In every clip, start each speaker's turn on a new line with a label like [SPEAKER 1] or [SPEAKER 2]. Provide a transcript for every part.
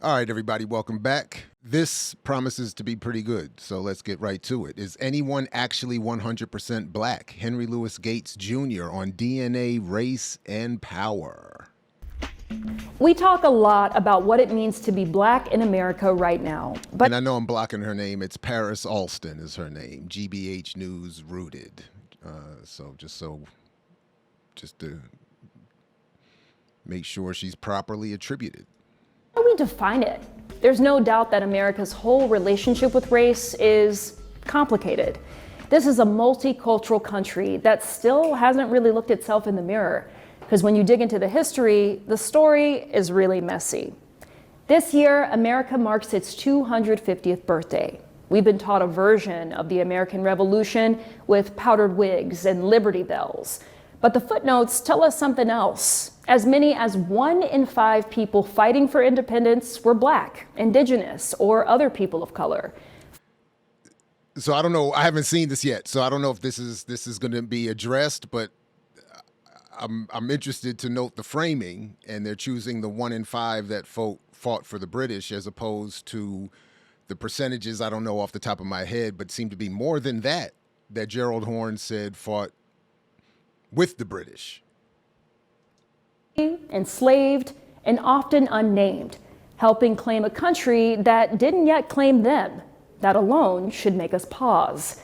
[SPEAKER 1] All right, everybody, welcome back. This promises to be pretty good, so let's get right to it. Is anyone actually 100% black? Henry Louis Gates Jr. on DNA, race, and power.
[SPEAKER 2] We talk a lot about what it means to be black in America right now. But
[SPEAKER 1] and I know I'm blocking her name. It's Paris Alston is her name. GBH News rooted. Just to make sure she's properly attributed.
[SPEAKER 2] how do we define it? There's no doubt that America's whole relationship with race is complicated. This is a multicultural country that still hasn't really looked itself in the mirror, because when you dig into the history, the story is really messy. This year, America marks its 250th birthday. We've been taught a version of the American Revolution with powdered wigs and Liberty Bells. But the footnotes tell us something else. As many as 1 in 5 people fighting for independence were black, indigenous, or other people of color.
[SPEAKER 1] So I don't know. I haven't seen this yet, so I don't know if this is going to be addressed. But I'm interested to note the framing, and they're choosing the 1 in 5 that fought for the British, as opposed to the percentages. I don't know off the top of my head, but seem to be more than that Gerald Horne said fought with the British.
[SPEAKER 2] Enslaved and often unnamed, helping claim a country that didn't yet claim them. That alone should make us pause.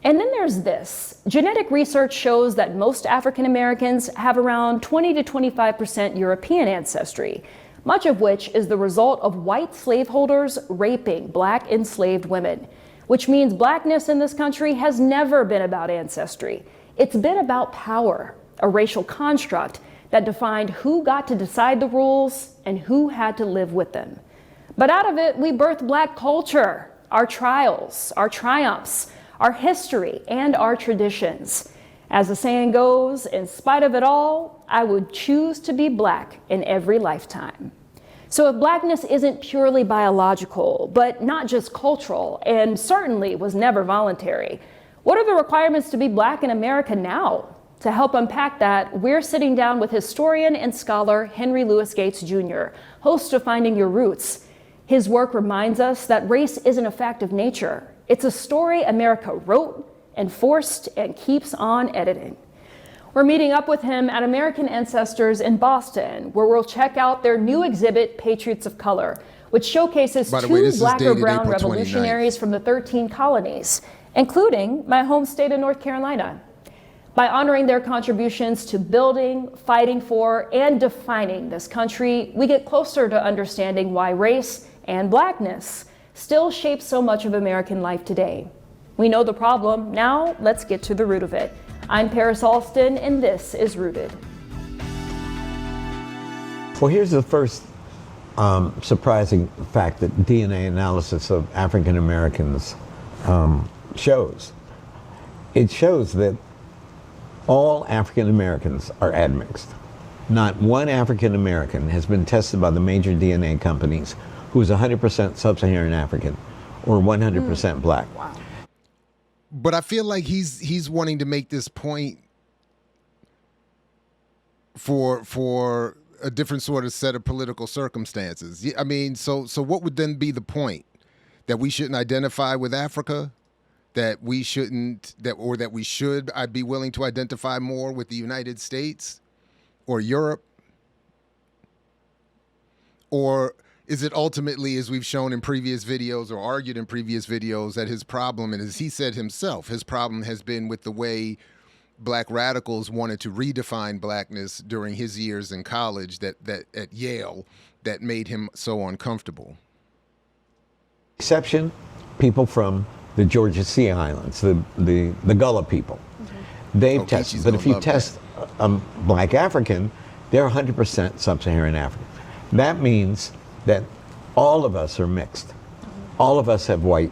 [SPEAKER 2] And then there's this. Genetic research shows that most African Americans have around 20 to 25% European ancestry, much of which is the result of white slaveholders raping black enslaved women, which means blackness in this country has never been about ancestry. It's been about power, a racial construct that defined who got to decide the rules and who had to live with them. But out of it, we birthed black culture, our trials, our triumphs, our history, and our traditions. As the saying goes, in spite of it all, I would choose to be black in every lifetime. So if blackness isn't purely biological, but not just cultural, and certainly was never voluntary, what are the requirements to be black in America now? To help unpack that, we're sitting down with historian and scholar Henry Louis Gates Jr., host of Finding Your Roots. His work reminds us that race isn't a fact of nature. It's a story America wrote, enforced, and keeps on editing. We're meeting up with him at American Ancestors in Boston, where we'll check out their new exhibit, Patriots of Color, which showcases two black or brown revolutionaries from the 13 colonies, including my home state of North Carolina. By honoring their contributions to building, fighting for, and defining this country, we get closer to understanding why race and blackness still shape so much of American life today. We know the problem. Now let's get to the root of it. I'm Paris Alston, and this is Rooted.
[SPEAKER 3] Well, here's the first surprising fact that DNA analysis of African Americans shows. It shows that all African Americans are admixed. Not one African American has been tested by the major DNA companies who is 100% sub-Saharan African or 100% black.
[SPEAKER 2] Wow.
[SPEAKER 1] But I feel like he's wanting to make this point for a different sort of set of political circumstances. I mean, so what would then be the point? That we shouldn't identify with Africa? That we shouldn't, that we should, I'd be willing to identify more with the United States or Europe? Or is it ultimately, as we've shown in previous videos or argued in previous videos, that his problem, and as he said himself, his problem has been with the way black radicals wanted to redefine blackness during his years in college that at Yale that made him so uncomfortable?
[SPEAKER 3] Exception, people from the Georgia Sea Islands, the Gullah people. They've tested, but if you test a black African, they're 100% sub-Saharan African. That means that all of us are mixed. All of us have white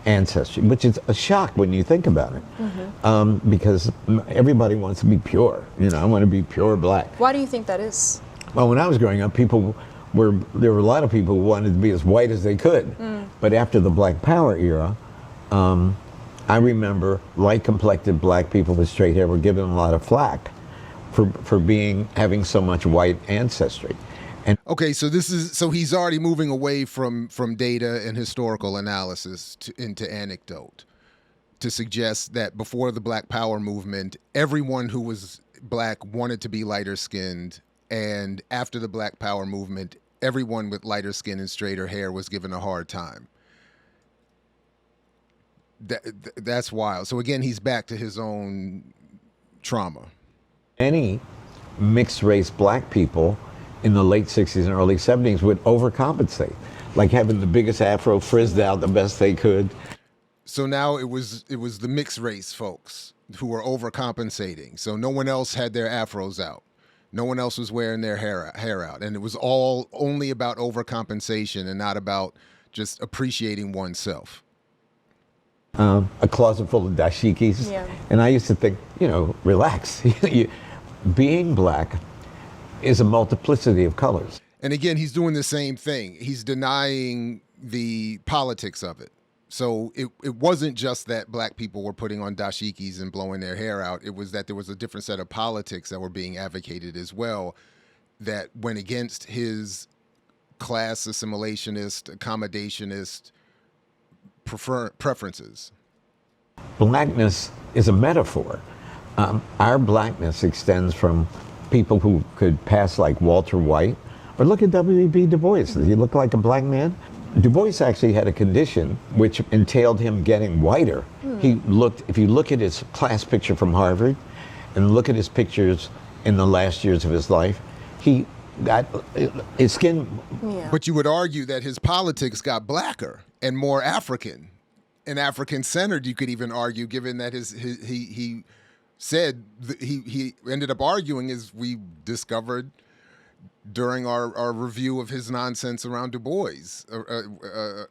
[SPEAKER 3] ancestry, which is a shock when you think about it, because everybody wants to be pure. You know, I want to be pure black.
[SPEAKER 4] Why do you think that is?
[SPEAKER 3] Well, when I was growing up, there were a lot of people who wanted to be as white as they could. But after the Black Power era, I remember light-complected black people with straight hair were given a lot of flack for having so much white ancestry.
[SPEAKER 1] Okay, so he's already moving away from data and historical analysis into anecdote to suggest that before the Black Power movement, everyone who was black wanted to be lighter skinned, and after the Black Power movement, everyone with lighter skin and straighter hair was given a hard time. That's wild. So again, he's back to his own trauma.
[SPEAKER 3] Any mixed race black people in the late 60s and early 70s would overcompensate, like having the biggest afro frizzed out the best they could.
[SPEAKER 1] So now it was the mixed race folks who were overcompensating. So no one else had their afros out. No one else was wearing their hair out. And it was all only about overcompensation and not about just appreciating oneself.
[SPEAKER 3] A closet full of dashikis.
[SPEAKER 2] Yeah.
[SPEAKER 3] And I used to think, relax. Being black is a multiplicity of colors.
[SPEAKER 1] And again, he's doing the same thing. He's denying the politics of it. So it wasn't just that black people were putting on dashikis and blowing their hair out. It was that there was a different set of politics that were being advocated as well that went against his class assimilationist, accommodationist preferences.
[SPEAKER 3] Blackness is a metaphor. Our blackness extends from people who could pass like Walter White, or look at W.E.B. Du Bois. Does he look like a black man? Du Bois actually had a condition which entailed him getting whiter. If you look at his class picture from Harvard and look at his pictures in the last years of his life, his skin.
[SPEAKER 2] Yeah.
[SPEAKER 1] But you would argue that his politics got blacker and more African and African-centered, you could even argue, given that he said, he ended up arguing, as we discovered during our review of his nonsense around Du Bois,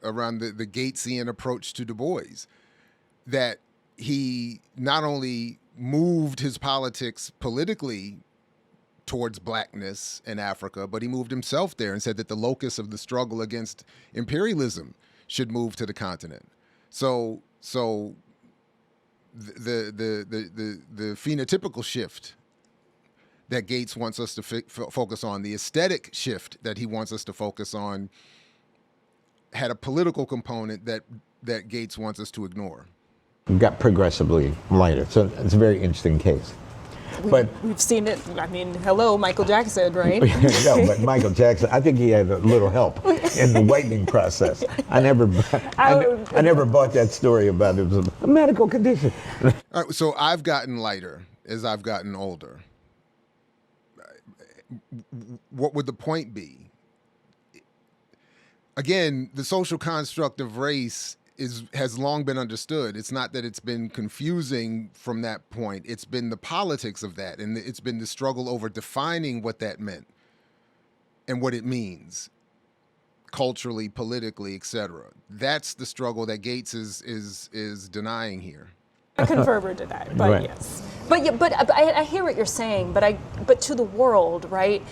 [SPEAKER 1] around the Gatesian approach to Du Bois, that he not only moved his politics politically towards blackness in Africa, but he moved himself there and said that the locus of the struggle against imperialism should move to the continent. So the phenotypical shift that Gates wants us to focus on, the aesthetic shift that he wants us to focus on, had a political component that Gates wants us to ignore.
[SPEAKER 3] Got progressively lighter. So it's a very interesting case.
[SPEAKER 4] We've seen it. I mean, hello, Michael Jackson, right?
[SPEAKER 3] No, but Michael Jackson, I think he had a little help in the whitening process. I never bought that story about it was a medical condition.
[SPEAKER 1] All right, so I've gotten lighter as I've gotten older. What would the point be? Again, the social construct of race has long been understood. It's not that it's been confusing from that point. It's been the politics of that, and it's been the struggle over defining what that meant and what it means culturally, politically, etc. That's the struggle that Gates is denying here.
[SPEAKER 4] I confirm or deny, but
[SPEAKER 3] Right.
[SPEAKER 4] yes. But I hear what you're saying, but to the world, right?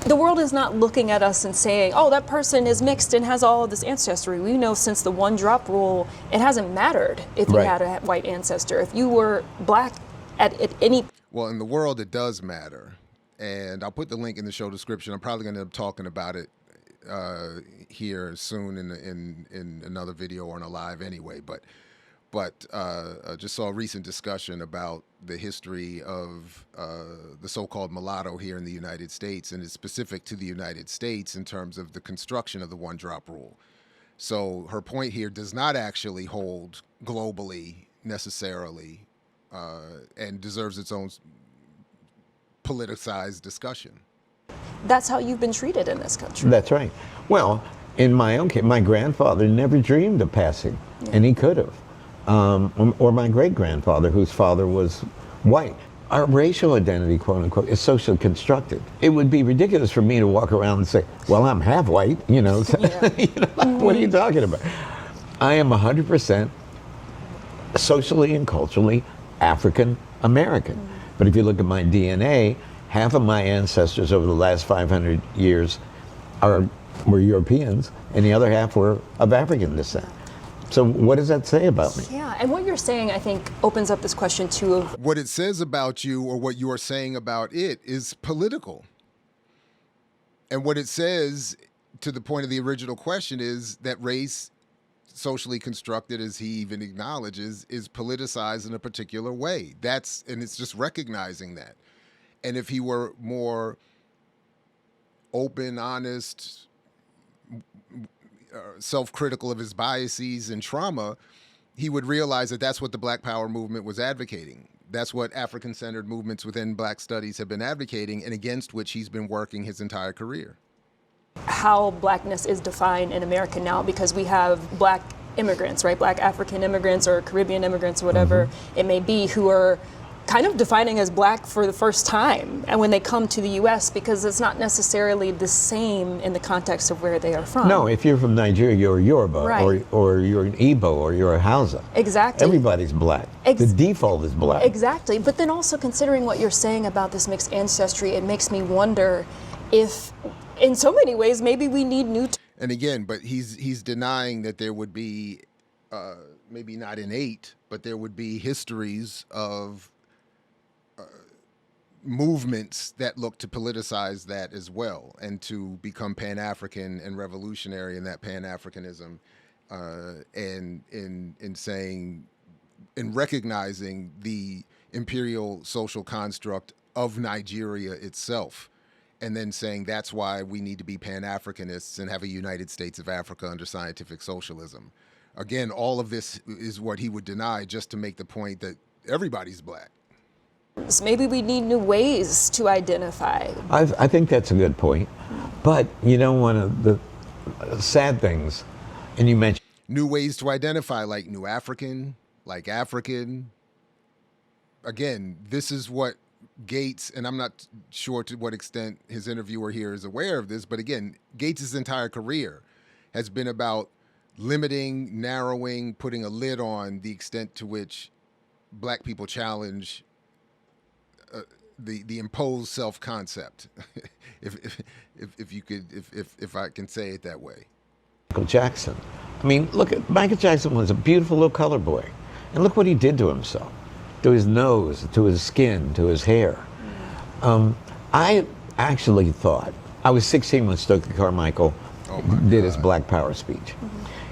[SPEAKER 4] The world is not looking at us and saying, oh, that person is mixed and has all of this ancestry. We know since the one drop rule, it hasn't mattered if you
[SPEAKER 3] Right.
[SPEAKER 4] had a white ancestor. If you were black at any...
[SPEAKER 1] Well, in the world, it does matter. And I'll put the link in the show description. I'm probably going to end up talking about it here soon in another video or in a live anyway. But I just saw a recent discussion about the history of the so-called mulatto here in the United States, and it's specific to the United States in terms of the construction of the one-drop rule. So her point here does not actually hold globally necessarily, and deserves its own politicized discussion.
[SPEAKER 4] That's how you've been treated in this country.
[SPEAKER 3] That's right. Well, in my own case, my grandfather never dreamed of passing, and he could have. Or my great-grandfather, whose father was white. Our racial identity, quote unquote, is socially constructed. It would be ridiculous for me to walk around and say, well, I'm half white, you know. What are you talking about? I am 100% socially and culturally African American. But if you look at my DNA, half of my ancestors over the last 500 years were Europeans, and the other half were of African descent. So what does that say about me?
[SPEAKER 4] Yeah, and what you're saying, I think, opens up this question, too, of...
[SPEAKER 1] What it says about you or what you are saying about it is political. And what it says, to the point of the original question, is that race, socially constructed, as he even acknowledges, is politicized in a particular way. And it's just recognizing that. And if he were more open, honest, self-critical of his biases and trauma, he would realize that that's what the Black Power movement was advocating. That's what African-centered movements within Black studies have been advocating, and against which he's been working his entire career.
[SPEAKER 4] How Blackness is defined in America now, because we have Black immigrants, right? Black African immigrants or Caribbean immigrants, whatever it may be, who are kind of defining as Black for the first time, and when they come to the U.S., because it's not necessarily the same in the context of where they are from.
[SPEAKER 3] No, if you're from Nigeria, you're a Yoruba,
[SPEAKER 4] right,
[SPEAKER 3] or you're an Igbo, or you're a Hausa.
[SPEAKER 4] Exactly.
[SPEAKER 3] Everybody's Black. The default is Black.
[SPEAKER 4] Exactly. But then also considering what you're saying about this mixed ancestry, it makes me wonder if, in so many ways, maybe we need new.
[SPEAKER 1] And again, but he's denying that there would be, maybe not innate, but there would be histories of movements that look to politicize that as well, and to become Pan-African and revolutionary in that Pan-Africanism, and in saying, in recognizing the imperial social construct of Nigeria itself, and then saying that's why we need to be Pan-Africanists and have a United States of Africa under scientific socialism. Again, all of this is what he would deny just to make the point that everybody's Black.
[SPEAKER 4] Maybe we need new ways to identify.
[SPEAKER 3] I think that's a good point. But, you know, one of the sad things, and you mentioned
[SPEAKER 1] new ways to identify, like New African, like African. Again, this is what Gates, and I'm not sure to what extent his interviewer here is aware of this, but again, Gates' entire career has been about limiting, narrowing, putting a lid on the extent to which Black people challenge the imposed self-concept, if I can say it that way.
[SPEAKER 3] Michael Jackson. I mean, look, Michael Jackson was a beautiful little color boy, and look what he did to himself, to his nose, to his skin, to his hair. I actually thought, I was 16 when Stokely Carmichael did his Black Power speech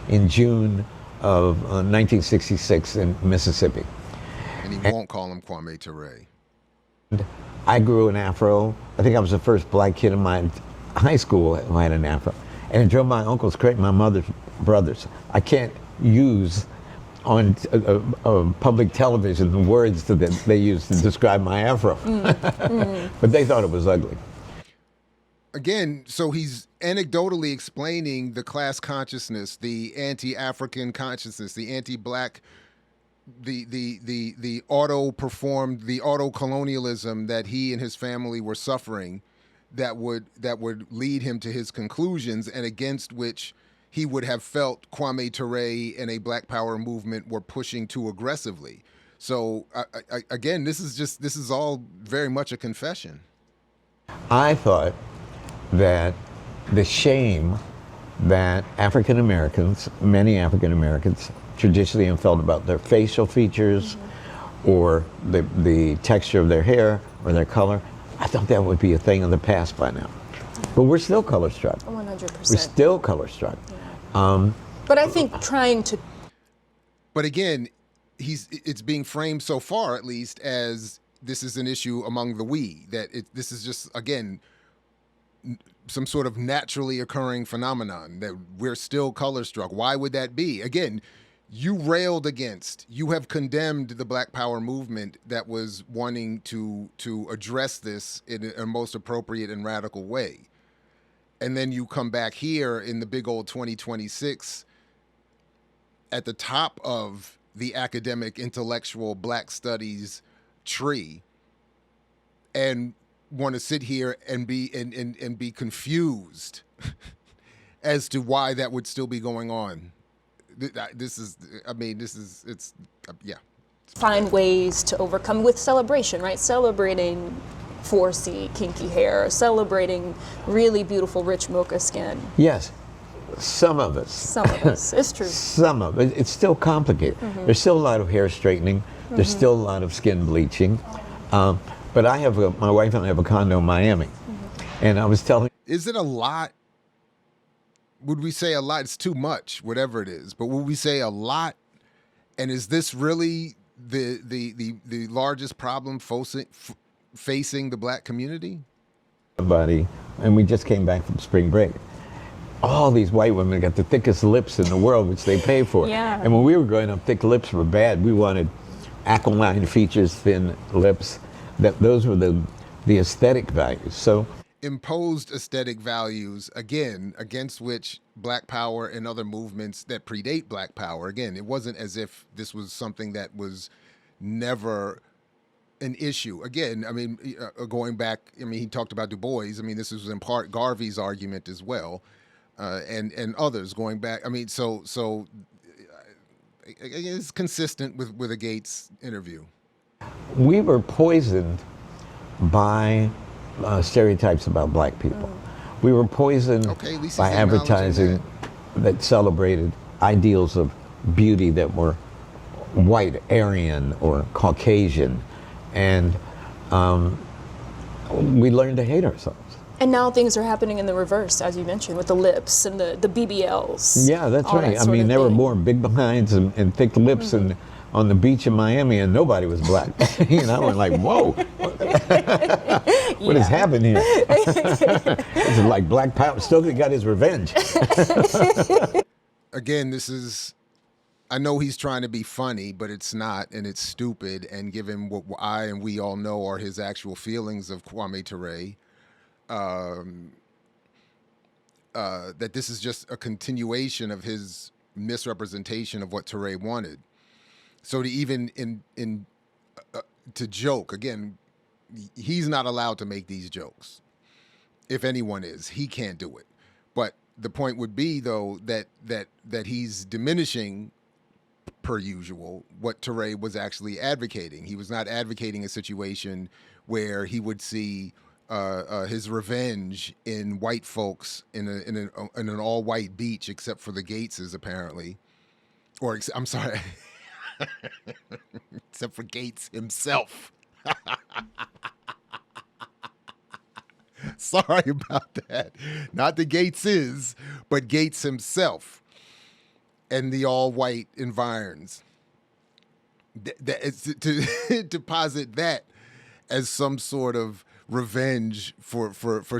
[SPEAKER 3] in June of 1966 in Mississippi.
[SPEAKER 1] And he won't call him Kwame Ture.
[SPEAKER 3] I grew an afro. I think I was the first Black kid in my high school who had an afro. And it drove my uncles crazy, my mother's brothers. I can't use on public television the words that they used to describe my afro. But they thought it was ugly.
[SPEAKER 1] Again, so he's anecdotally explaining the class consciousness, the anti-African consciousness, the anti-Black, the auto-colonialism that he and his family were suffering, that would lead him to his conclusions, and against which he would have felt Kwame Ture and a Black Power movement were pushing too aggressively. So again, this is all very much a confession.
[SPEAKER 3] I thought that the shame that African Americans, many African Americans, traditionally have felt about their facial features or the texture of their hair or their color, I thought that would be a thing of the past by now. But we're still color struck.
[SPEAKER 4] 100%.
[SPEAKER 3] We're still color struck.
[SPEAKER 4] Yeah. But I think trying to.
[SPEAKER 1] But again, it's being framed so far, at least, as this is an issue among the we, that this is just, again, some sort of naturally occurring phenomenon, that we're still color struck. Why would that be? Again, you have condemned the Black Power movement that was wanting to address this in a most appropriate and radical way. And then you come back here in the big old 2026 at the top of the academic, intellectual Black studies tree and want to sit here and be confused as to why that would still be going on.
[SPEAKER 4] Find ways to overcome with celebration, right? Celebrating 4C kinky hair, celebrating really beautiful rich mocha skin.
[SPEAKER 3] Yes, some of us.
[SPEAKER 4] Some of us, it's true.
[SPEAKER 3] Some of it. It's still complicated. There's still a lot of hair straightening. There's still a lot of skin bleaching. But my wife and I have a condo in Miami, and I was telling.
[SPEAKER 1] is it a lot? Would we say a lot? It's too much, whatever it is. But would we say a lot? And is this really the largest problem facing the black community?
[SPEAKER 3] Buddy, and we just came back from spring break. All these white women got the thickest lips in the world, which they pay for.
[SPEAKER 4] Yeah.
[SPEAKER 3] And when we were growing up, thick lips were bad. We wanted aquiline features, thin lips. Those were the aesthetic values. So
[SPEAKER 1] imposed aesthetic values, again, against which Black Power and other movements that predate Black Power, again, it wasn't as if this was something that was never an issue. Again, I mean, going back, I mean, he talked about Du Bois. I mean, this was in part Garvey's argument as well, and others going back. I mean, so it's consistent with a Gates interview.
[SPEAKER 3] We were poisoned by stereotypes about black people. We were poisoned by advertising that celebrated ideals of beauty that were white, Aryan, or Caucasian, and we learned to hate ourselves.
[SPEAKER 4] And now things are happening in the reverse, as you mentioned, with the lips and the BBLs.
[SPEAKER 3] Yeah, that's right. I mean, they were born big behinds and thick lips and on the beach in Miami, and nobody was black. You know, we're like, whoa, what has happened here? This is like Black Power. Still got his revenge.
[SPEAKER 1] Again, this is, I know he's trying to be funny, but it's not, and it's stupid. And given what I and we all know are his actual feelings of Kwame Ture, that this is just a continuation of his misrepresentation of what Ture wanted. So to even to joke, again, he's not allowed to make these jokes. If anyone is, he can't do it. But the point would be, though, that he's diminishing, per usual, what Ture was actually advocating. He was not advocating a situation where he would see his revenge in white folks in an all-white beach, except for the Gateses, apparently. Or, I'm sorry, except for Gates himself. Sorry about that. Not the Gateses, but Gates himself and the all-white environs. To posit that as some sort of revenge for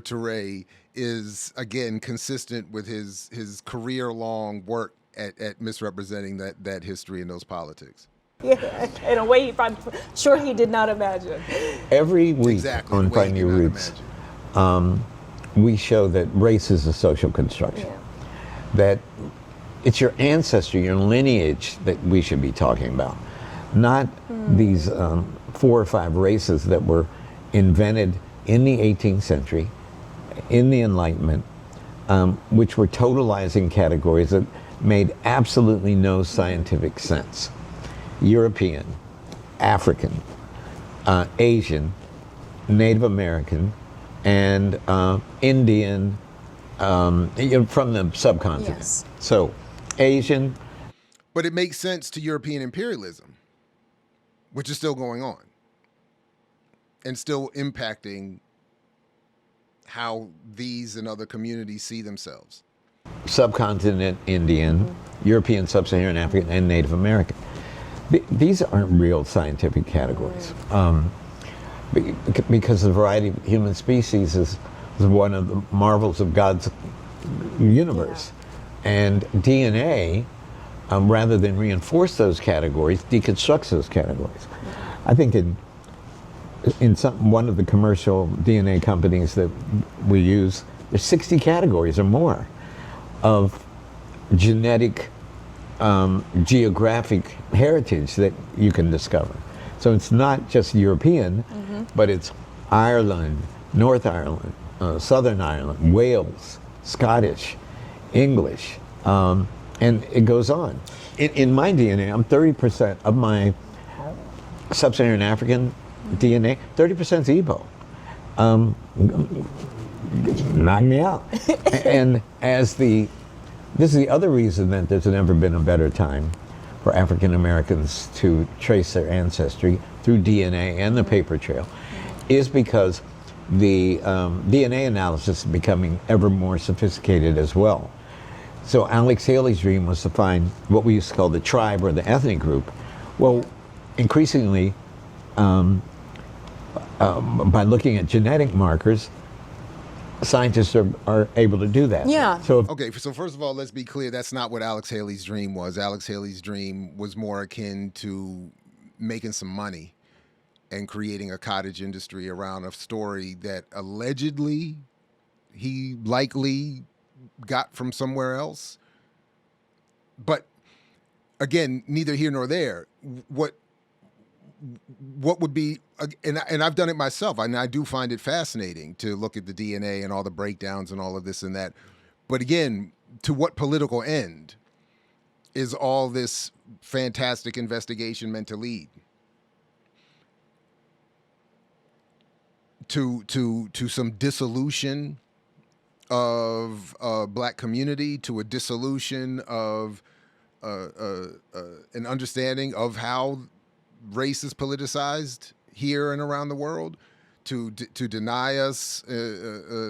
[SPEAKER 1] Ture is, again, consistent with his career-long work at misrepresenting that history and those politics.
[SPEAKER 4] Yeah, in a way I'm sure he did not imagine.
[SPEAKER 3] Every week on Find Your Roots, we show that race is a social construction. Yeah. That it's your ancestry, your lineage that we should be talking about, not these 4 or 5 races that were invented in the 18th century, in the Enlightenment, which were totalizing categories that made absolutely no scientific sense. European, African, Asian, Native American, and Indian, from the subcontinent. Yes. So, Asian.
[SPEAKER 1] But it makes sense to European imperialism, which is still going on and still impacting how these and other communities see themselves.
[SPEAKER 3] Subcontinent Indian, European, Sub-Saharan African, and Native American. These aren't real scientific categories. Because the variety of human species is one of the marvels of God's universe. Yeah. And DNA, rather than reinforce those categories, deconstructs those categories. I think in one of the commercial DNA companies that we use, there's 60 categories or more of genetic, geographic heritage that you can discover. So it's not just European, but it's Ireland, North Ireland, Southern Ireland, Wales, Scottish, English, and it goes on. In my DNA, I'm 30% of my Sub-Saharan African DNA, 30% is Igbo. Knock me out. And this is the other reason that there's never been a better time for African Americans to trace their ancestry through DNA and the paper trail, is because the DNA analysis is becoming ever more sophisticated as well. So Alex Haley's dream was to find what we used to call the tribe or the ethnic group. Well, increasingly, by looking at genetic markers, scientists are able to do that.
[SPEAKER 4] Yeah.
[SPEAKER 3] So
[SPEAKER 1] Okay, so first of all, let's be clear. That's not what Alex Haley's dream was. Alex Haley's dream was more akin to making some money and creating a cottage industry around a story that allegedly he likely got from somewhere else. But again, neither here nor there. What would be, and I've done it myself, and I do find it fascinating to look at the DNA and all the breakdowns and all of this and that. But again, to what political end is all this fantastic investigation meant to lead? To some dissolution of black community, to a dissolution of an understanding of how race is politicized here and around the world, to deny us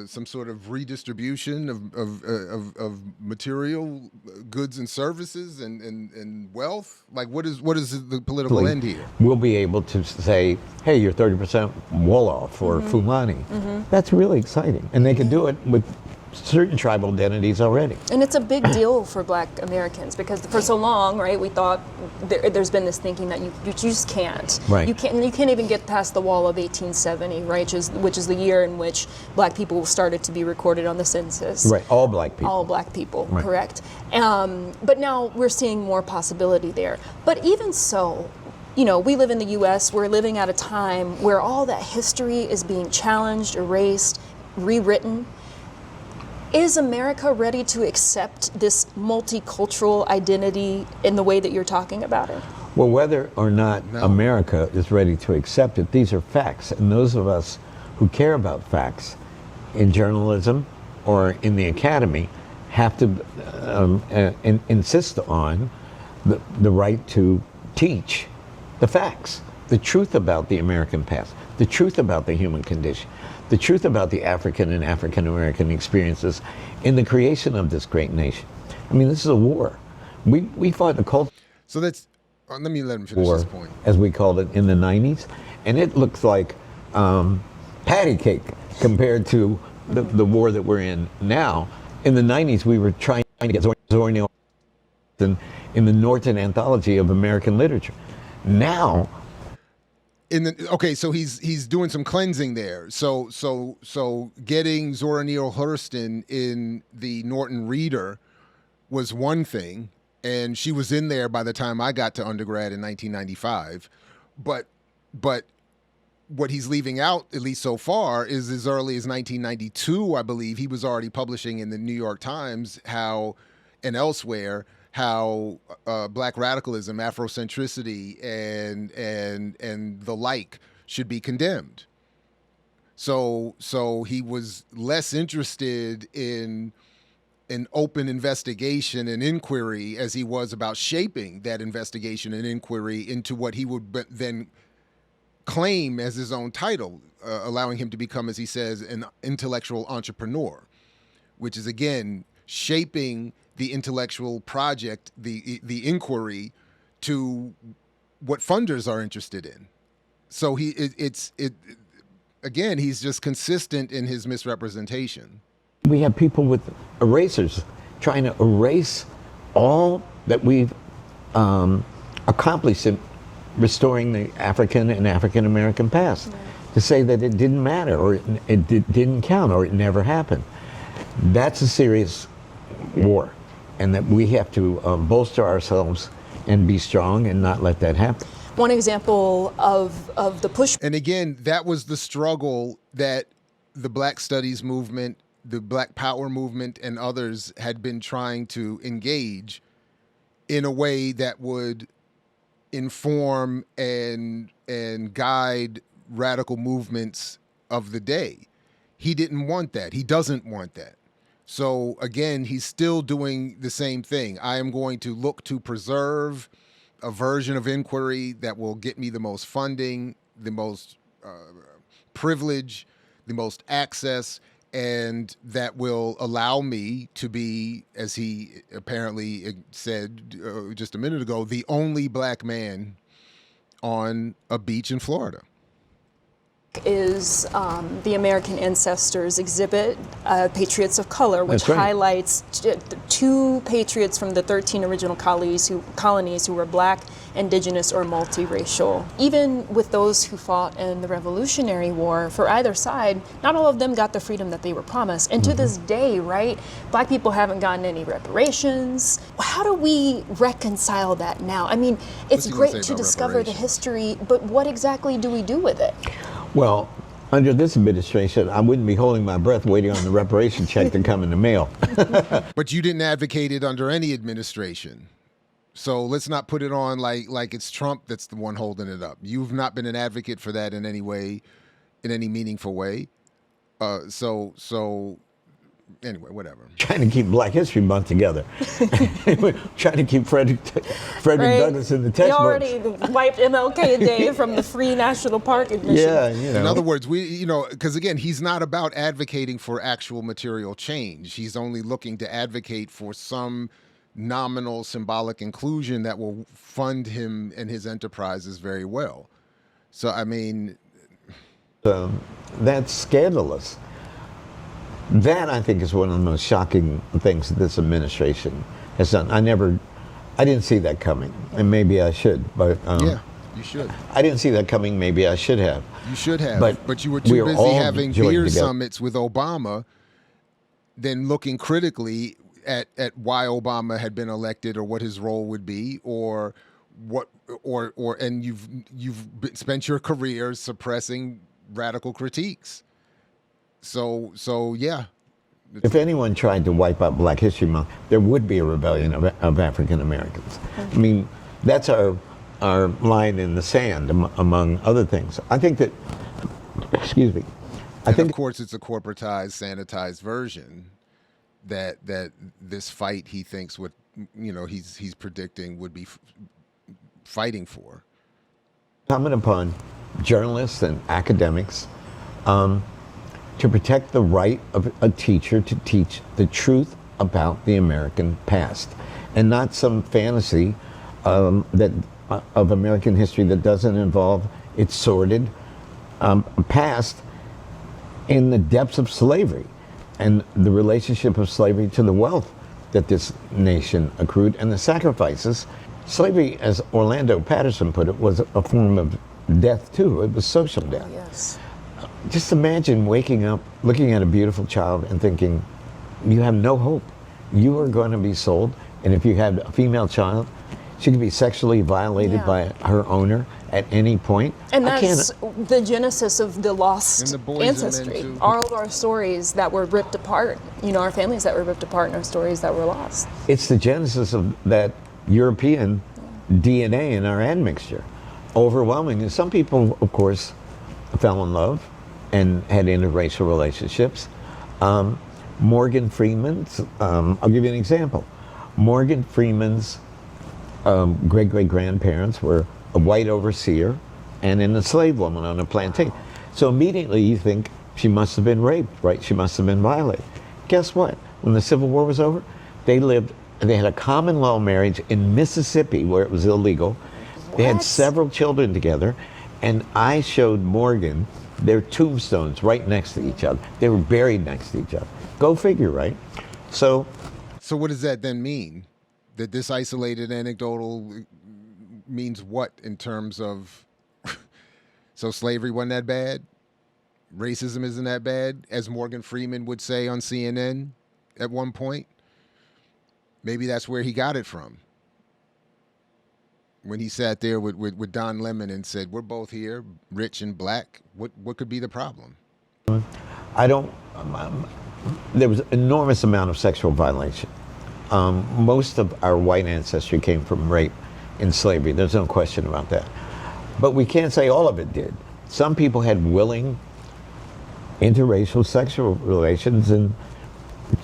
[SPEAKER 1] some sort of redistribution of material goods and services and wealth. Like, what is the political end here?
[SPEAKER 3] we'll be able to say, hey, you're 30% Wolof or Fulani. That's really exciting. And they can do it with certain tribal identities already.
[SPEAKER 4] And it's a big deal for Black Americans because for so long, right, we thought there's been this thinking that you just can't.
[SPEAKER 3] Right.
[SPEAKER 4] You can't even get past the wall of 1870, right, which is the year in which Black people started to be recorded on the census.
[SPEAKER 3] Right, all black people.
[SPEAKER 4] All Black people,
[SPEAKER 3] Right.
[SPEAKER 4] correct. But now we're seeing more possibility there. But even so, you know, we live in the U.S., we're living at a time where all that history is being challenged, erased, rewritten. Is America ready to accept this multicultural identity in the way that you're talking about it?
[SPEAKER 3] Well, whether or not America is ready to accept it, these are facts. And those of us who care about facts in journalism or in the academy have to insist on the right to teach the facts, the truth about the American past, the truth about the human condition, the truth about the African and African American experiences in the creation of this great nation. I mean, this is a war. We fought a culture
[SPEAKER 1] So that's, let me let him finish
[SPEAKER 3] war,
[SPEAKER 1] this point.
[SPEAKER 3] as we called it, in the 90s, and it looks like patty cake compared to the war that we're in now. In the 90s, we were trying to get Zora Neale Hurston in the Norton Anthology of American Literature. Now,
[SPEAKER 1] Okay, so he's doing some cleansing there. So getting Zora Neale Hurston in the Norton Reader was one thing, and she was in there by the time I got to undergrad in 1995. But what he's leaving out, at least so far, is as early as 1992, I believe, he was already publishing in the New York Times and elsewhere how black radicalism, Afrocentricity, and the like should be condemned. So he was less interested in an open investigation and inquiry as he was about shaping that investigation and inquiry into what he would then claim as his own title, allowing him to become, as he says, an intellectual entrepreneur, which is, again, shaping the intellectual project, the inquiry, to what funders are interested in. So again, he's just consistent in his misrepresentation.
[SPEAKER 3] we have people with erasers trying to erase all that we've accomplished in restoring the African and African American past, to say that it didn't matter, or it didn't count, or it never happened. That's a serious war, and that we have to bolster ourselves and be strong and not let that happen.
[SPEAKER 4] One example of the push.
[SPEAKER 1] And again, that was the struggle that the Black Studies movement, the Black Power movement, and others had been trying to engage in a way that would inform and guide radical movements of the day. He didn't want that. He doesn't want that. So again, he's still doing the same thing. I am going to look to preserve a version of inquiry that will get me the most funding, the most privilege, the most access, and that will allow me to be, as he apparently said just a minute ago, the only black man on a beach in Florida.
[SPEAKER 4] Is the American Ancestors exhibit, Patriots of Color, which
[SPEAKER 3] That's right.
[SPEAKER 4] highlights two patriots from the 13 original colonies who were black, indigenous, or multiracial. Even with those who fought in the Revolutionary War, for either side, not all of them got the freedom that they were promised. And to this day, right, black people haven't gotten any reparations. How do we reconcile that now? I mean, it's
[SPEAKER 1] he gonna say
[SPEAKER 4] great to
[SPEAKER 1] about
[SPEAKER 4] discover the
[SPEAKER 1] reparations?
[SPEAKER 4] history, but what exactly do we do with it?
[SPEAKER 3] Well, under this administration, I wouldn't be holding my breath waiting on the reparation check to come in the mail.
[SPEAKER 1] But you didn't advocate it under any administration. So let's not put it on like it's Trump that's the one holding it up. You've not been an advocate for that in any way, in any meaningful way. So anyway, whatever.
[SPEAKER 3] Trying to keep Black History Month together. Trying to keep Frederick
[SPEAKER 4] Right.
[SPEAKER 3] Douglass in the
[SPEAKER 4] They
[SPEAKER 3] textbooks.
[SPEAKER 4] already wiped MLK Day from the Free National Park admission.
[SPEAKER 3] Yeah, you know.
[SPEAKER 1] In other words, because again, he's not about advocating for actual material change. He's only looking to advocate for some nominal symbolic inclusion that will fund him and his enterprises very well. So, I mean,
[SPEAKER 3] That's scandalous. That, I think, is one of the most shocking things that this administration has done. I didn't see that coming, and maybe I should, but
[SPEAKER 1] yeah, you should.
[SPEAKER 3] I didn't see that coming. Maybe I should have.
[SPEAKER 1] You should have.
[SPEAKER 3] But
[SPEAKER 1] you were
[SPEAKER 3] we
[SPEAKER 1] too
[SPEAKER 3] are
[SPEAKER 1] busy
[SPEAKER 3] all
[SPEAKER 1] having
[SPEAKER 3] joined
[SPEAKER 1] beer
[SPEAKER 3] together.
[SPEAKER 1] summits with Obama than looking critically at why Obama had been elected or what his role would be or and you've spent your career suppressing radical critiques. So yeah.
[SPEAKER 3] If anyone tried to wipe out Black History Month, there would be a rebellion of African Americans. I mean, that's our line in the sand, among other things. I think that, excuse me, I
[SPEAKER 1] And
[SPEAKER 3] think
[SPEAKER 1] of course it's a corporatized, sanitized version that this fight he thinks would, he's predicting would be fighting for.
[SPEAKER 3] incumbent upon journalists and academics to protect the right of a teacher to teach the truth about the American past, and not some fantasy of American history that doesn't involve its sordid past in the depths of slavery and the relationship of slavery to the wealth that this nation accrued and the sacrifices. Slavery, as Orlando Patterson put it, was a form of death too. It was social death.
[SPEAKER 4] Yes.
[SPEAKER 3] Just imagine waking up, looking at a beautiful child and thinking, you have no hope. You are going to be sold. And if you had a female child, she could be sexually violated by her owner at any point.
[SPEAKER 4] And that's the genesis of the lost
[SPEAKER 1] And the boys and men,
[SPEAKER 4] ancestry.
[SPEAKER 1] too.
[SPEAKER 4] All of our stories that were ripped apart, our families that were ripped apart and our stories that were lost.
[SPEAKER 3] It's the genesis of that European DNA in our admixture. Overwhelming. And some people, of course, fell in love and had interracial relationships. Morgan Freeman's, I'll give you an example. Morgan Freeman's great-great-grandparents were a white overseer and an enslaved woman on a plantation. So immediately you think she must have been raped, right? She must have been violated. Guess what? When the Civil War was over, they had a common law marriage in Mississippi where it was illegal. They had several children together, and I showed Morgan their tombstones right next to each other. They were buried next to each other. Go figure, right? So
[SPEAKER 1] what does that then mean? That this isolated anecdotal means what in terms of, so slavery wasn't that bad? Racism isn't that bad, as Morgan Freeman would say on CNN at one point? Maybe that's where he got it from. When he sat there with Don Lemon and said, we're both here, rich and black, what could be the problem?
[SPEAKER 3] There was an enormous amount of sexual violation. Most of our white ancestry came from rape and slavery. There's no question about that. But we can't say all of it did. Some people had willing interracial sexual relations and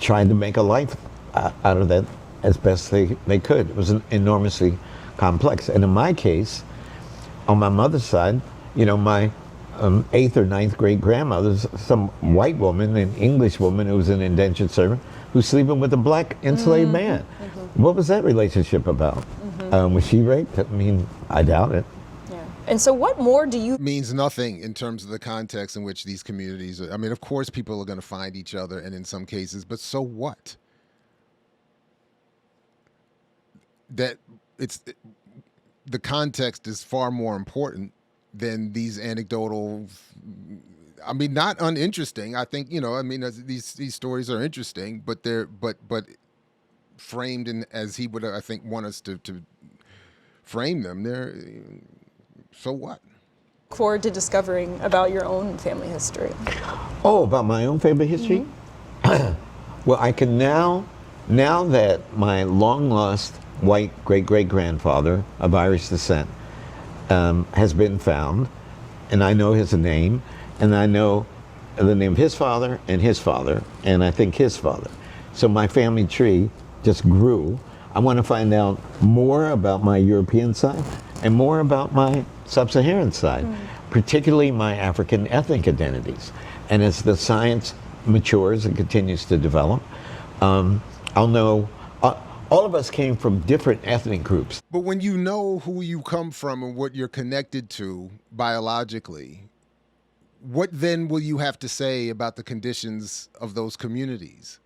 [SPEAKER 3] tried to make a life out of that as best they could. It was enormously complex. And in my case, on my mother's side, my eighth or ninth great grandmothers, some white woman, an English woman who was an indentured servant, who's sleeping with a black enslaved man. What was that relationship about? Was she raped? I mean, I doubt it.
[SPEAKER 4] Yeah. And so what more do you...
[SPEAKER 1] Means nothing in terms of the context in which these communities are. I mean, of course people are going to find each other, and in some cases, but so what? That the context is far more important than these anecdotal, I mean, not uninteresting. I think, I mean, these stories are interesting, but they're but framed in as he would, I think, want us to frame them. They're, so what?
[SPEAKER 4] Look forward to discovering about your own family history.
[SPEAKER 3] Oh, about my own family history? Well, I can now that my long lost white great-great-grandfather of Irish descent has been found, and I know his name, and I know the name of his father, and I think his father. So my family tree just grew. I want to find out more about my European side and more about my sub-Saharan side, particularly my African ethnic identities. And as the science matures and continues to develop, I'll know. All of us came from different ethnic groups.
[SPEAKER 1] But when you know who you come from and what you're connected to biologically, what then will you have to say about the conditions of those communities?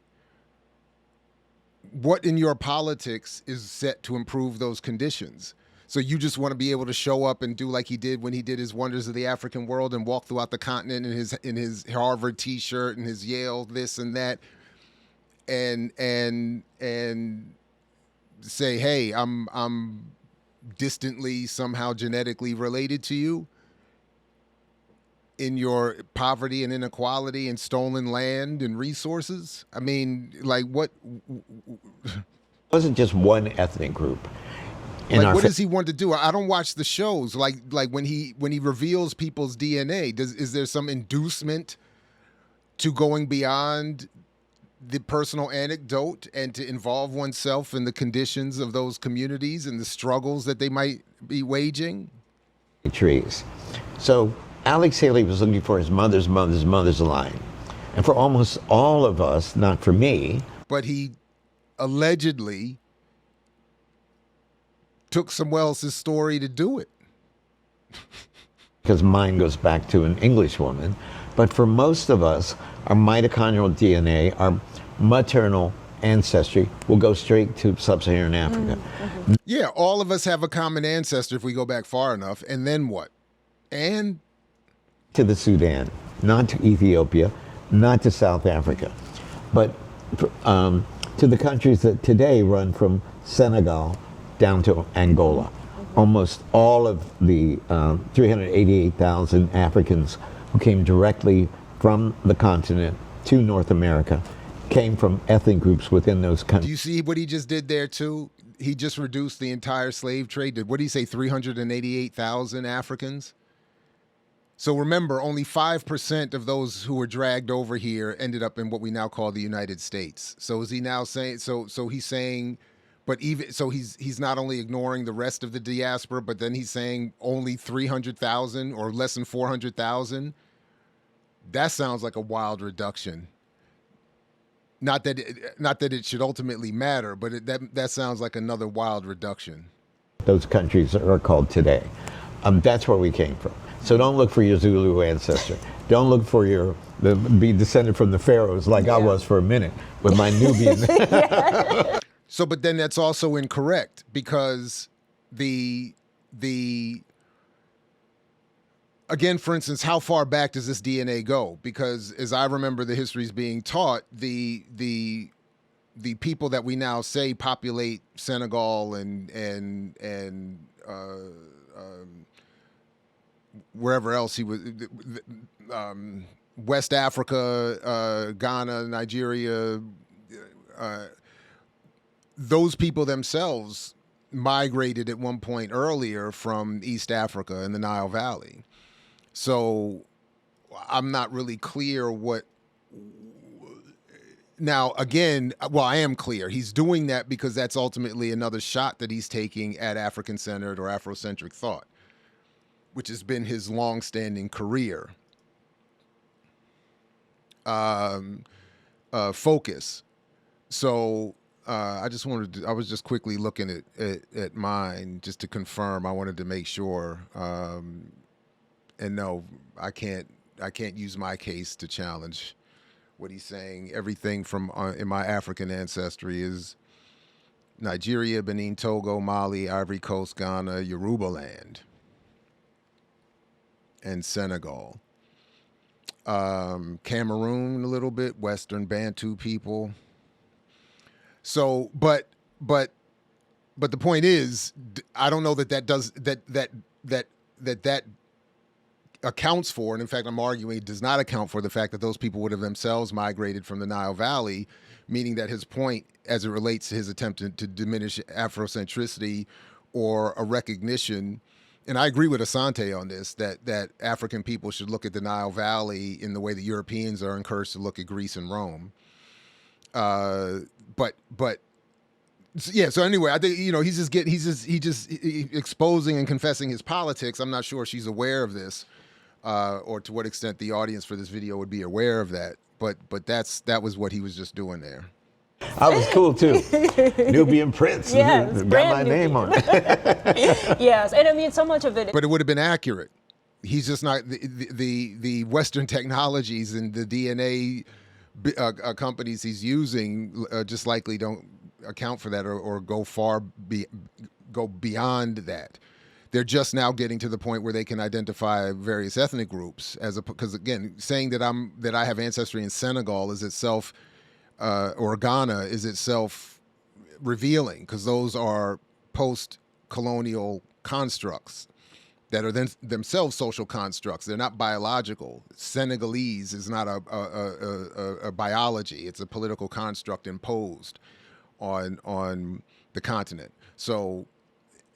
[SPEAKER 1] What in your politics is set to improve those conditions? So you just want to be able to show up and do like he did when he did his Wonders of the African World and walk throughout the continent in his Harvard T-shirt and his Yale this and that, and say, hey, I'm distantly somehow genetically related to you in your poverty and inequality and stolen land and resources? I mean, like what?
[SPEAKER 3] It wasn't just one ethnic group.
[SPEAKER 1] Like, what does he want to do? I don't watch the shows. Like when he reveals people's DNA, is there some inducement to going beyond the personal anecdote and to involve oneself in the conditions of those communities and the struggles that they might be waging?
[SPEAKER 3] Trees. So Alex Haley was looking for his mother's line. And for almost all of us, not for me.
[SPEAKER 1] But he allegedly took someone else's story to do it.
[SPEAKER 3] Because mine goes back to an English woman. But for most of us, our mitochondrial DNA, our maternal ancestry, will go straight to sub-Saharan Africa.
[SPEAKER 1] Yeah, all of us have a common ancestor if we go back far enough. And then what? And
[SPEAKER 3] to the Sudan, not to Ethiopia, not to South Africa, but to the countries that today run from Senegal down to Angola. Almost all of the 388,000 Africans who came directly from the continent to North America came from ethnic groups within those countries.
[SPEAKER 1] Do you see what he just did there too? He just reduced the entire slave trade to, what did he say, 388,000 Africans? So remember, only 5% of those who were dragged over here ended up in what we now call the United States. So is he now saying, so he's saying, but even, so he's not only ignoring the rest of the diaspora, but then he's saying only 300,000 or less than 400,000? That sounds like a wild reduction. Not that it should ultimately matter, but that sounds like another wild reduction.
[SPEAKER 3] Those countries are called today. That's where we came from. So don't look for your Zulu ancestor. Don't look for be descended from the pharaohs like I was for a minute with my Nubian.
[SPEAKER 1] So, but then that's also incorrect because again, for instance, how far back does this DNA go? Because as I remember the histories being taught, the people that we now say populate Senegal and wherever else he was, West Africa, Ghana, Nigeria, those people themselves migrated at one point earlier from East Africa in the Nile Valley. So I'm not really clear what. Now, again, well, I am clear. He's doing that because that's ultimately another shot that he's taking at African-centered or Afrocentric thought. which has been his long-standing career focus. So I was just quickly looking at mine just to confirm. I wanted to make sure. And no, I can't use my case to challenge what he's saying. Everything from in my African ancestry is Nigeria, Benin, Togo, Mali, Ivory Coast, Ghana, Yoruba land, and Senegal. Cameroon a little bit, Western Bantu people. So, but the point is, I don't know that accounts for, and in fact, I'm arguing it does not account for the fact that those people would have themselves migrated from the Nile Valley, meaning that his point, as it relates to his attempt to diminish Afrocentricity or a recognition, and I agree with Asante on this, that African people should look at the Nile Valley in the way that Europeans are encouraged to look at Greece and Rome. But yeah. So anyway, I think he's just exposing and confessing his politics. I'm not sure she's aware of this, or to what extent the audience for this video would be aware of that. But that was what he was just doing there.
[SPEAKER 3] I was cool too. Nubian Prince.
[SPEAKER 4] Yes,
[SPEAKER 3] got my name on it.
[SPEAKER 4] Yes, and I mean so much of it.
[SPEAKER 1] But it would have been accurate. He's just not the Western technologies and the DNA companies he's using just likely don't account for that or go beyond that. They're just now getting to the point where they can identify various ethnic groups because again, saying that I have ancestry in Senegal is itself or Ghana is itself revealing, because those are post-colonial constructs that are then themselves social constructs. They're not biological. Senegalese is not a biology. It's a political construct imposed on the continent. So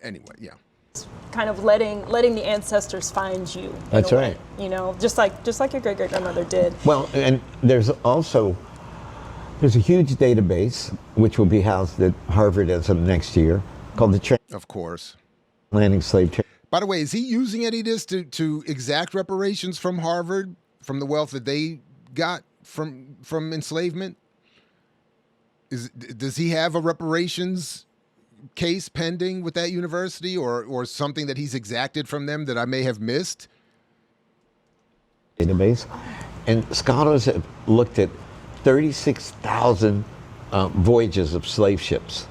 [SPEAKER 1] anyway, yeah.
[SPEAKER 4] Kind of letting the ancestors find you.
[SPEAKER 3] That's right.
[SPEAKER 4] Just like your great-great-grandmother did.
[SPEAKER 3] Well, and there's a huge database which will be housed at Harvard as of next year called the
[SPEAKER 1] Of course.
[SPEAKER 3] Transatlantic Slave Trade.
[SPEAKER 1] By the way, is he using any of this to exact reparations from Harvard, from the wealth that they got from enslavement? Does he have a reparations case pending with that university, or something that he's exacted from them that I may have missed?
[SPEAKER 3] Database, and scholars have looked at 36,000 voyages of slave ships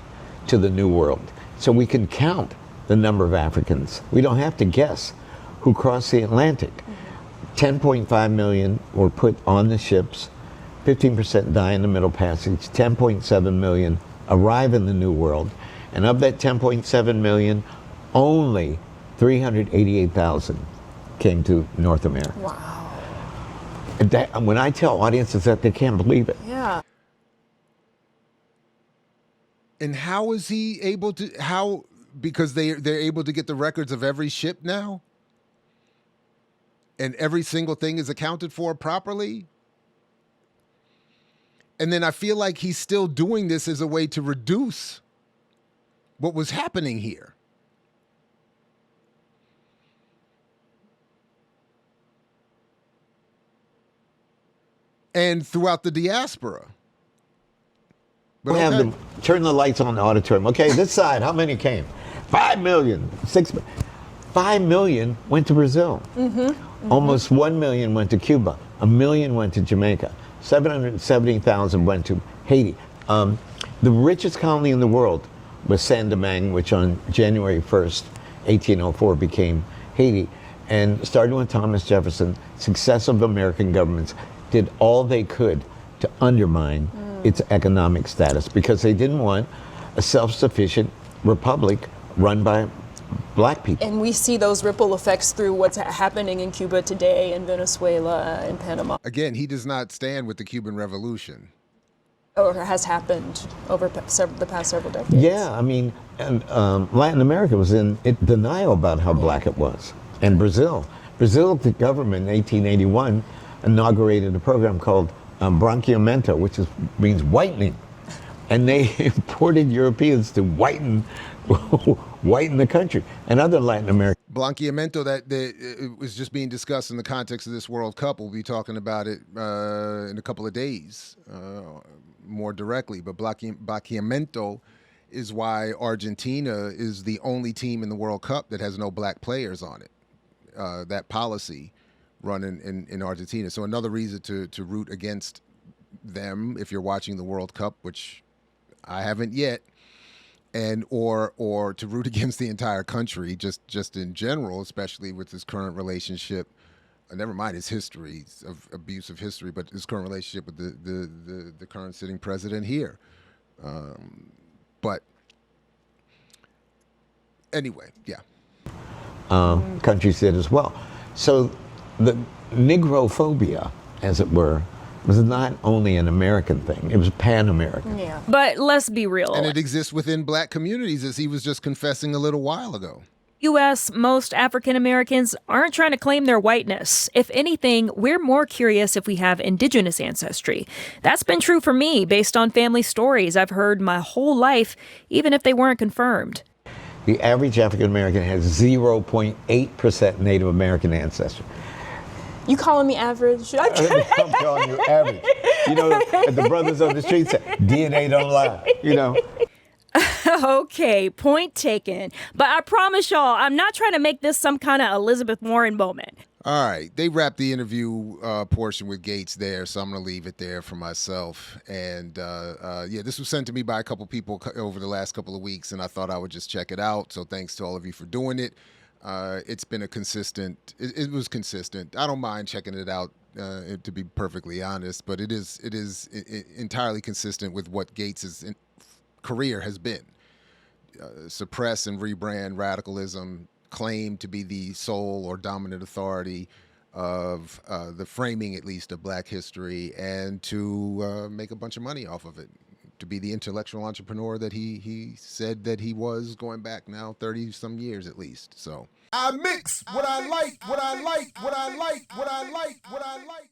[SPEAKER 3] to the New World, so we can count the number of Africans. We don't have to guess who crossed the Atlantic. 10.5 million were put on the ships, 15% die in the Middle Passage, 10.7 million arrive in the New World, and of that 10.7 million, only 388,000 came to North America.
[SPEAKER 4] Wow.
[SPEAKER 3] When I tell audiences that, they can't believe it.
[SPEAKER 4] Yeah.
[SPEAKER 1] And how is he able to, because they're able to get the records of every ship now? And every single thing is accounted for properly? And then I feel like he's still doing this as a way to reduce what was happening here. And throughout the diaspora. But
[SPEAKER 3] We'll have them turn the lights on the auditorium. Okay, this side, how many came? 5 million. 5 million went to Brazil. Almost 1 million went to Cuba. 1 million went to Jamaica. 770,000 went to Haiti. The richest colony in the world was Saint-Domingue, which on January 1st, 1804 became Haiti. And starting with Thomas Jefferson, successive American governments did all they could to undermine its economic status, because they didn't want a self-sufficient republic run by black people.
[SPEAKER 4] And we see those ripple effects through what's happening in Cuba today, in Venezuela, and Panama.
[SPEAKER 1] Again, he does not stand with the Cuban Revolution.
[SPEAKER 4] Or has happened over the past several decades.
[SPEAKER 3] Yeah, I mean, and, Latin America was in denial about how black it was. And Brazil, the government in 1881 inaugurated a program called branqueamento, which means whitening. And they imported Europeans to whiten the country. And other Latin American
[SPEAKER 1] Blanqueamiento, it was just being discussed in the context of this World Cup. We'll be talking about it in a couple of days more directly. But Blanqueamiento is why Argentina is the only team in the World Cup that has no black players on it. That policy run in Argentina. So another reason to root against them if you're watching the World Cup, which I haven't yet. And or to root against the entire country, just in general, especially with his current relationship. Never mind his history of abusive history, but his current relationship with the current sitting president here. But anyway, yeah.
[SPEAKER 3] Countries did as well. So the Negrophobia, as it were, was not only an American thing, it was pan-American.
[SPEAKER 4] Yeah.
[SPEAKER 2] But let's be real.
[SPEAKER 1] And it exists within black communities, as he was just confessing a little while ago.
[SPEAKER 2] U.S., most African Americans aren't trying to claim their whiteness. If anything, we're more curious if we have indigenous ancestry. That's been true for me based on family stories I've heard my whole life, even if they weren't confirmed.
[SPEAKER 3] The average African American has 0.8% Native American ancestry.
[SPEAKER 4] You calling me average?
[SPEAKER 3] I'm calling you average. You know, the brothers on the street say, DNA don't lie, you know.
[SPEAKER 2] Okay, point taken. But I promise y'all, I'm not trying to make this some kind of Elizabeth Warren moment.
[SPEAKER 1] All right, they wrapped the interview portion with Gates there, so I'm going to leave it there for myself. And yeah, this was sent to me by a couple people over the last couple of weeks, and I thought I would just check it out. So thanks to all of you for doing it. It's been a consistent. It was consistent. I don't mind checking it out, to be perfectly honest, but it is entirely consistent with what Gates' career has been. Suppress and rebrand radicalism, claim to be the sole or dominant authority of the framing, at least, of black history, and to make a bunch of money off of it, to be the intellectual entrepreneur that he said that he was going back now 30-some years at least. So I mix what I like, what I like, what I like, what I like, what I like.